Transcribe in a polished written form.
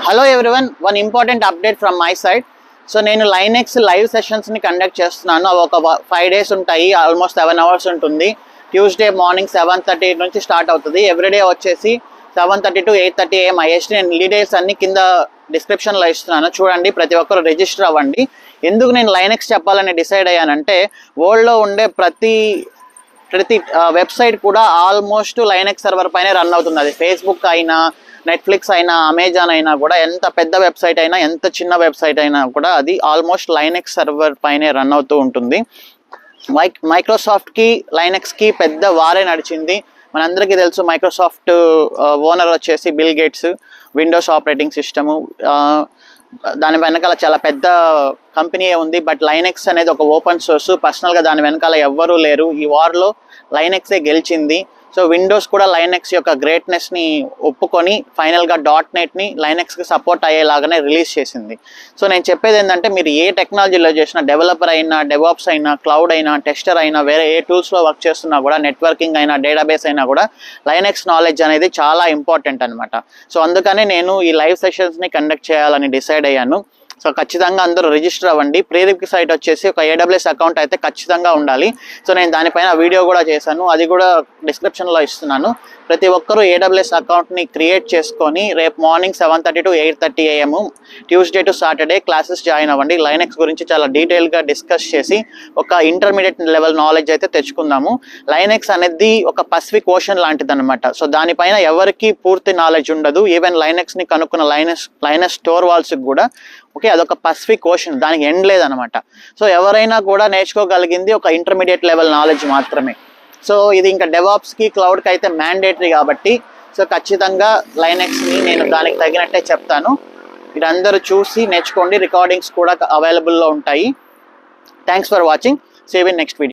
Hello everyone, one important update from my side. So నేను Linux live సెషన్స్ని conduct చేస్తున్నాను. అవి ఒక 5 days ఉంటాయి, ఆల్మోస్ట్ 7 hours ఉంటుంది. ట్యూస్డే మార్నింగ్ 7:30 నుంచి స్టార్ట్ అవుతుంది. ఎవ్రీడే వచ్చేసి 7:30 to 8:30 AM ఐఎస్టీ. నేను డీటెయిల్స్ అన్ని కింద డిస్క్రిప్షన్లో ఇస్తున్నాను, చూడండి. ప్రతి ఒక్కరు రిజిస్టర్ అవ్వండి. ఎందుకు నేను లైనెక్స్ చెప్పాలని డిసైడ్ అయ్యానంటే, వరల్డ్లో ఉండే ప్రతి వెబ్సైట్ కూడా ఆల్మోస్ట్ లైనెక్స్ సర్వర్ పైనే రన్ అవుతుంది. అది ఫేస్బుక్ అయినా, నెట్ఫ్లిక్స్ అయినా, అమెజాన్ అయినా కూడా, ఎంత పెద్ద వెబ్సైట్ అయినా, ఎంత చిన్న వెబ్సైట్ అయినా కూడా అది ఆల్మోస్ట్ లైనెక్స్ సర్వర్ పైనే రన్ అవుతూ ఉంటుంది. మైక్రోసాఫ్ట్కి లైనెక్స్కి పెద్ద వారే నడిచింది. మనందరికీ తెలుసు, మైక్రోసాఫ్ట్ ఓనర్ వచ్చేసి bill gates. Windows operating system దాని వెనకాల చాలా పెద్ద కంపెనీయే ఉంది. బట్ లైనెక్స్ అనేది ఒక ఓపెన్ సోర్స్. పర్సనల్గా దాని వెనకాల ఎవ్వరూ లేరు. ఈ వార్లో లైనెక్సే గెలిచింది. సో విండోస్ కూడా లైనెక్స్ యొక్క గ్రేట్నెస్ని ఒప్పుకొని ఫైనల్గా .NETని లైనెక్స్కి సపోర్ట్ అయ్యేలాగానే రిలీజ్ చేసింది. సో నేను చెప్పేది ఏంటంటే, మీరు ఏ టెక్నాలజీలో చేసినా, డెవలపర్ అయినా, డెవాప్స్ అయినా, క్లౌడ్ అయినా, టెస్టర్ అయినా, వేరే ఏ టూల్స్లో వర్క్ చేస్తున్నా కూడా, నెట్వర్కింగ్ అయినా, డేటాబేస్ అయినా కూడా లైనెక్స్ నాలెడ్జ్ అనేది చాలా ఇంపార్టెంట్ అనమాట. సో అందుకని నేను ఈ లైవ్ సెషన్స్ని కండక్ట్ చేయాలని డిసైడ్ అయ్యాను. సో ఖచ్చితంగా అందరూ రిజిస్టర్ అవ్వండి. ప్రీరిక్విసైట్ వచ్చేసి ఒక AWS అకౌంట్ అయితే ఖచ్చితంగా ఉండాలి. సో నేను దానిపైన వీడియో కూడా చేశాను, అది కూడా డిస్క్రిప్షన్లో ఇస్తున్నాను. ప్రతి ఒక్కరూ AWS అకౌంట్ని క్రియేట్ చేసుకొని రేపు morning 7:30 to 8:30 AM Tuesday to Saturday classes join అవ్వండి. లైనెక్స్ గురించి చాలా డీటెయిల్గా డిస్కస్ చేసి ఒక ఇంటర్మీడియట్ లెవెల్ నాలెడ్జ్ అయితే తెచ్చుకుందాము. లైనెక్స్ అనేది ఒక పసిఫిక్ ఓషన్ లాంటిది అనమాట. సో దానిపైన ఎవరికి పూర్తి నాలెడ్జ్ ఉండదు. ఈవెన్ లైనెక్స్ని కనుక్కున్న లైనెక్స్ స్టోర్ వాల్స్కి కూడా అదొక పసిఫిక్ ఓషన్, దానికి ఎండ్ లేదనమాట. సో ఎవరైనా కూడా నేర్చుకోగలిగింది ఒక ఇంటర్మీడియట్ లెవెల్ నాలెడ్జ్ మాత్రమే. సో ఇది ఇంకా డెవాప్స్కి, క్లౌడ్కి అయితే మ్యాండేటరీ కాబట్టి, సో ఖచ్చితంగా లైనెక్స్ని నేను దానికి తగినట్టే చెప్తాను. మీరు అందరూ చూసి నేర్చుకోండి. రికార్డింగ్స్ కూడా అవైలబుల్లో ఉంటాయి. Thanks for watching. See you in next video.